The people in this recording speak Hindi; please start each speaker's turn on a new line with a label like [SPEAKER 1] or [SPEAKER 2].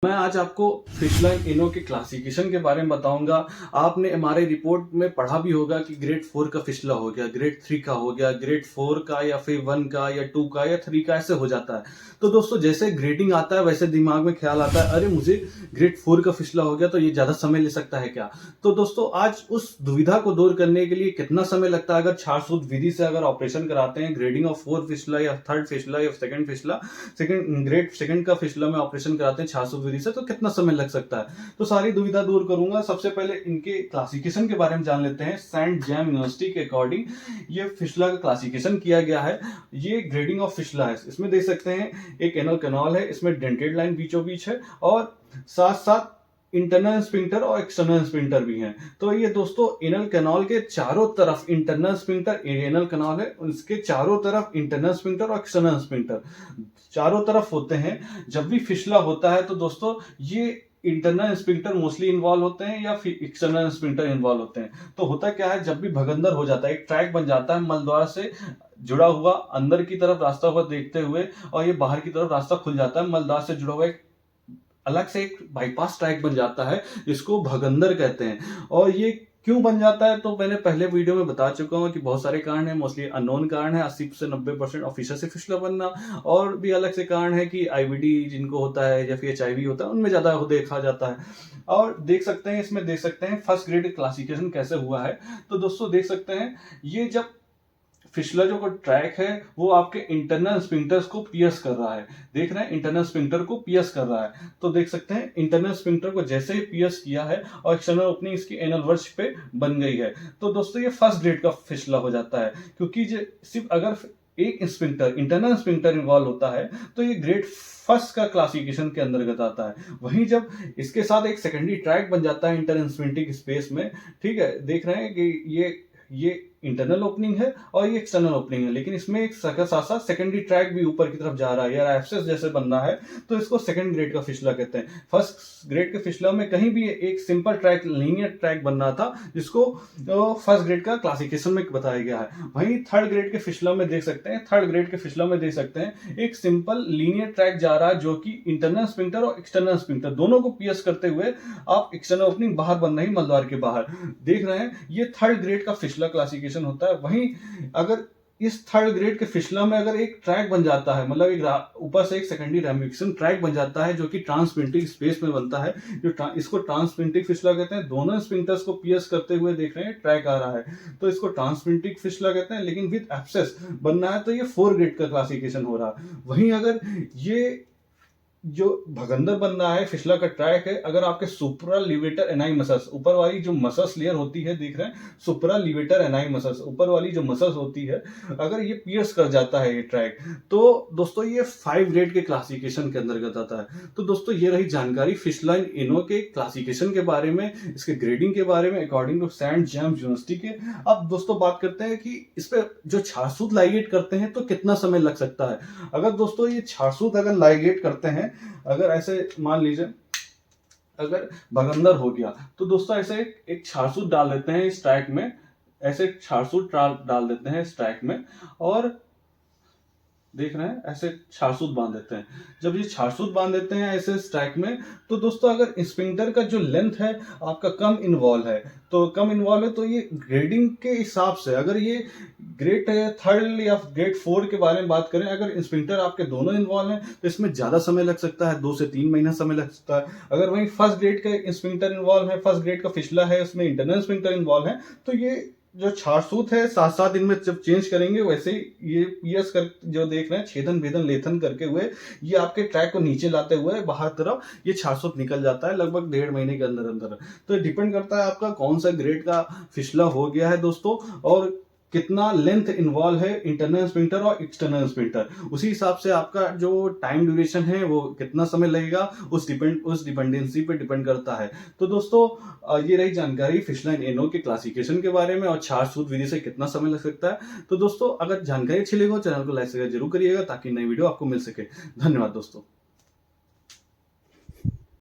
[SPEAKER 1] मैं आज आपको फिश लाइन इनो के क्लासिफिकेशन के बारे में बताऊंगा। आपने हमारे रिपोर्ट में पढ़ा भी होगा कि ग्रेड 4 का फिशला हो गया, ग्रेड 3 का हो गया, ग्रेड 4 का या फिर 1 का या 2 का या 3 का ऐसे हो जाता है। तो दोस्तों जैसे ग्रेडिंग आता है वैसे दिमाग में ख्याल आता है, अरे मुझे ग्रेड 4 का फिशला हो गया तो ये ज्यादा समय ले सकता है क्या। तो दोस्तों आज उस दुविधा को दूर करने के लिए कितना समय लगता है अगर छारसूत विधि से अगर ऑपरेशन कराते हैं, ग्रेडिंग ऑफ 4 फिशला या 3rd फिशला या 2nd फिशला, ग्रेड 2nd का फिशला में ऑपरेशन कराते हैं छारसूत विधि से, तो कितना समय लग सकता है। तो सारी दुविधा दूर करूंगा। सबसे पहले इनके क्लासिफिकेशन के बारे में जान लेते हैं। सेंट जेम यूनिवर्सिटी के अकॉर्डिंग ये फिशला का क्लासिफिकेशन किया गया है। ये ग्रेडिंग ऑफ फिशला है। इसमें देख सकते हैं एक एनल कैनाल है, इसमें डेंटेड लाइन बीचों बीच है और साथ साथ इंटरनल स्पिंक्टर और एक्सटर्नल स्पिंक्टर भी हैं। तो ये दोस्तों एनल कैनाल के चारों तरफ इंटरनल स्पिंक्टर, एनल कैनाल है उसके चारों तरफ इंटरनल स्पिंक्टर और एक्सटर्नल स्पिंक्टर चारों तरफ होते हैं। जब भी फिशला होता है तो दोस्तों ये इंटरनल स्पिंक्टर मोस्टली इन्वॉल्व होते हैं या फिर एक्सटर्नल स्पिंक्टर इन्वॉल्व होते हैं। तो होता क्या है, जब भी भगंदर हो जाता है, एक ट्रैक बन जाता है मलद्वार से जुड़ा हुआ, अंदर की तरफ रास्ता हुआ देखते हुए, और ये बाहर की तरफ रास्ता खुल जाता है, मलद्वार से जुड़ा हुआ एक अलग से एक बाईपास ट्रैक बन जाता है, इसको भगंदर कहते हैं। और ये क्यों बन जाता है तो मैंने पहले वीडियो में बता चुका हूं कि बहुत सारे कारण हैं, मोस्टली अननोन कारण है, 80 से 90% ऑफिसर से फिशला बनना, और भी अलग से कारण है कि आईबीडी जिनको होता है या फिर एचआईवी होता है उनमें ज्यादा देखा जाता है। और देख सकते हैं, इसमें देख सकते हैं फर्स्ट ग्रेड क्लासिफिकेशन कैसे हुआ है। तो दोस्तों देख सकते हैं ये जब फिशला जो ट्रैक है वो आपके इंटरनल स्पिंक्टर्स को पियर्स कर रहा है, देख रहे हैं इंटरनल स्पिंक्टर को पियर्स कर रहा है। तो देख सकते हैं इंटरनल स्पिंक्टर को जैसे ही पियर्स किया है और एक्सटर्नल ओपनिंग इसकी एनल वर्च पे बन गई है, तो दोस्तों ये फर्स्ट ग्रेड का फिशला हो जाता है। क्योंकि सिर्फ अगर एक स्पिंक्टर, इंटरनल स्पिंक्टर इन्वॉल्व होता है तो ये ग्रेड फर्स्ट का क्लासिफिकेशन के अंतर्गत आता है। वहीं जब इसके साथ एक सेकेंडरी ट्रैक बन जाता है इंटर स्पिंटिक स्पेस में, ठीक है, देख रहे हैं कि ये इंटरनल ओपनिंग है और ये एक्सटर्नल ओपनिंग है, लेकिन इसमें एक साथ साथ सेकेंडरी ट्रैक भी ऊपर की तरफ जा रहा है, यार एब्सेस जैसे बनना है, तो इसको सेकंड ग्रेड का फिशला कहते हैं। फर्स्ट ग्रेड के फिशला में कहीं भी एक सिंपल ट्रैक, लीनियर ट्रैक बनना था, जिसको फर्स्ट ग्रेड का क्लासिफिकेशन में बताया गया है। वहीं थर्ड ग्रेड के फिशला में देख सकते हैं, थर्ड ग्रेड के फिशला में देख सकते हैं एक सिंपल लीनियर ट्रैक जा रहा है जो कि इंटरनल स्पिंक्टर और एक्सटर्नल स्पिंक्टर दोनों को पियर्स करते हुए आप एक्सटर्नल ओपनिंग बाहर बन रही मलद्वार के बाहर, देख रहे हैं। ये थर्ड ग्रेड का फिशला क्लासिफिकेशन होता है। वहीं अगर इस थर्ड ग्रेड के फिशला में अगर एक ट्रैक बन जाता है, मतलब एक ऊपर से एक सेकेंडरी रैमिफिकेशन ट्रैक बन जाता है जो कि ट्रांसपिंटिक स्पेस में बनता है, इसको ट्रांसपिंटिक फिशला कहते हैं। दोनों स्पिंक्टर्स को पियर्स करते हुए देख रहे हैं ट्रैक आ रहा है, तो इसको ट्रांसपिंटिक फिशला कहते हैं। लेकिन विद एब्सेस बनना है तो ये 4 ग्रेड का क्लासिफिकेशन हो रहा है। वहीं अगर ये जो भगंदर बन रहा है, फिशला का ट्रैक है, अगर आपके सुप्रा लिवेटर एनाई मसल्स, ऊपर वाली जो मसल्स लेयर होती है, देख रहे हैं सुप्रा लिवेटर एनाई मसल्स, ऊपर वाली जो मसल्स होती है, अगर ये पियर्स कर जाता है ये ट्रैक, तो दोस्तों ये 5 ग्रेड के क्लासिफिकेशन के अंतर्गत आता है। तो दोस्तों ये रही जानकारी फिश लाइन इनो के क्लासिफिकेशन के बारे में, इसके ग्रेडिंग के बारे में according to Saint James University के। अब दोस्तों बात करते हैं कि इस पे जो छारसूत लाइगेट करते हैं तो कितना समय लग सकता है। अगर दोस्तों ये छारसूत अगर लाइगेट करते हैं, अगर ऐसे मान लीजिए अगर भगंदर हो गया तो दोस्तों ऐसे एक छारसूत डाल देते हैं इस ट्रैक में, ऐसे एक छारसूत डाल देते हैं इस ट्रैक में, और देख रहे हैं ऐसे छारसूत बांध देते हैं। जब ये छारसूत बांध देते हैं ऐसे स्टैक में, तो दोस्तों अगर स्पिंक्टर का जो लेंथ है आपका कम इन्वॉल्व है, तो ये ग्रेडिंग के हिसाब से, अगर ये ग्रेड 3rd या ग्रेड 4 के बारे में बात करें, अगर स्पिंक्टर आपके दोनों इन्वॉल्व हैं तो इसमें ज्यादा समय लग सकता है, 2 से 3 महीना समय लग सकता है। अगर वहीं फर्स्ट ग्रेड का स्पिंक्टर इन्वॉल्व है, फर्स्ट ग्रेड का फिशला है, उसमें इंटरनल स्पिंक्टर इन्वॉल्व है, तो ये जो छारसूत है 7-7 दिन में जब चेंज करेंगे, वैसे ही ये पियर्स कर जो देख रहे हैं छेदन भेदन लेथन करके हुए ये आपके ट्रैक को नीचे लाते हुए बाहर तरफ ये छारसूत निकल जाता है लगभग 1.5 महीने के अंदर अंदर। तो डिपेंड करता है आपका कौन सा ग्रेड का फिशला हो गया है दोस्तों, और कितना लेंथ इन्वॉल्व है इंटरनल स्पिंक्टर और एक्सटर्नल स्पिंक्टर, उसी हिसाब से आपका जो टाइम ड्यूरेशन है वो कितना समय लगेगा उस डिपेंडेंसी पे डिपेंड करता है। तो दोस्तों ये रही जानकारी फिश लाइन इनो के क्लासिफिकेशन के बारे में और छारसूत विधि से कितना समय लग सकता है। तो दोस्तों अगर जानकारी अच्छी लगे चैनल को लाइक जरूर करिएगा ताकि नई वीडियो आपको मिल सके। धन्यवाद दोस्तों।